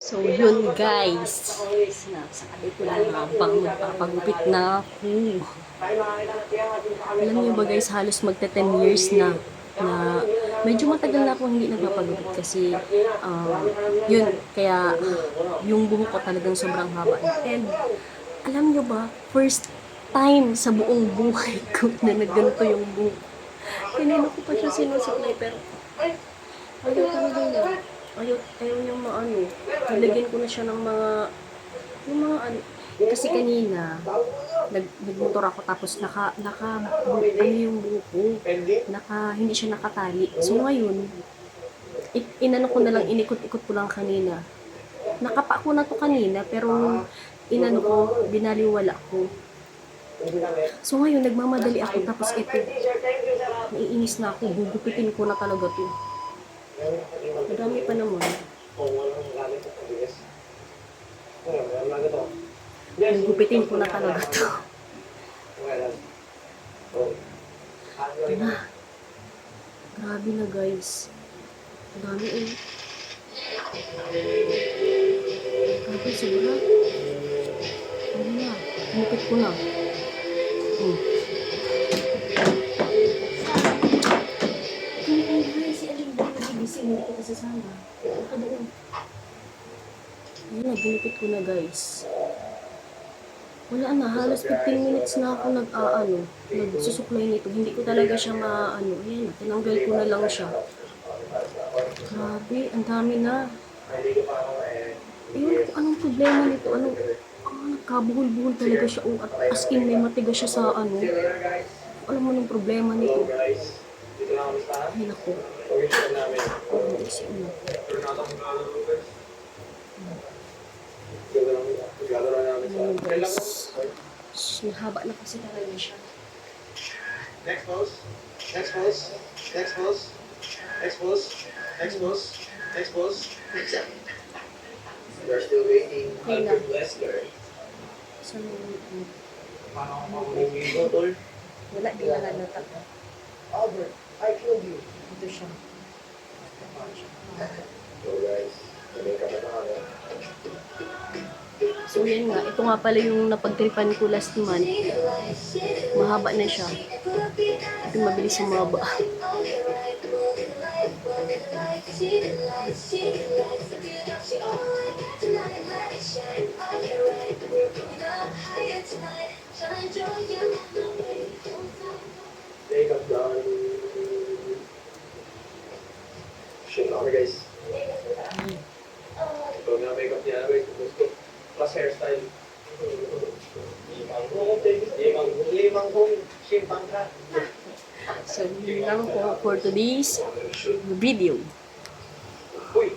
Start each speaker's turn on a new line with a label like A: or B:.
A: So, yun guys. Sa ko lang habang magpapagupit na ako. Alam niyo ba guys, halos magta 10 years na medyo matagal na ako hindi nagpapagupit kasi yun, kaya yung buhok ko talagang sobrang haba na. And alam niyo ba, first time sa buong buhay ko na nagganto yung buhok. Kanina ko pa siya sinusuklay pero ayaw talaga niya. Ayaw niyang maano. Nilagyan ko na siya ng yung mga ano. Kasi kanina, nagmotor ako tapos ano yung buhok ko. Hindi siya nakatali. So ngayon, inano ko na lang, inikot-ikot ko lang kanina. Nakapa ko na to kanina, pero inano ko, binaliwala ko. So ngayon, nagmamadali ako tapos ito, naiinis na ako, gugupitin ko na talaga to. Madami pa naman. Gugupitin ko na talaga to. Ito na. Grabe na guys. Madami eh. Grabe, sobra. Ano na? Gupit ko na. Hindi ko kasasama. Baka doon. Ayun na, ginupit ko na guys. Wala na, halos 15 minutes na ako nagsusuklay nito. Hindi ko talaga siya ayan, tinanggal ko na lang siya. Grabe, ang dami na. Ayun, anong problema nito? Nagkabuhol-buhol talaga siya. As in, may matigas siya sa alam mo nung problema nito. Ay, naku. Haba na kasi talaga siya.
B: Next pose. Next pose. Next pose. Next pose. Next pose. Next pose. We're still waiting. Albert Wesker.
A: So,
B: Wala,
A: di na halata.
B: Albert, I killed you.
A: Ito siya.
B: So guys, ka na tayo.
A: So yan nga, ito nga pala yung napagtripan ko last month. Mahaba na siya. Ito mabilis humaba.
B: Makeup done. Shit on guys. Ito na makeup niya. Wait, gusto. Plus hairstyle. Limang kong simpang ka.
A: So yun lang po for today's video.
B: Uy!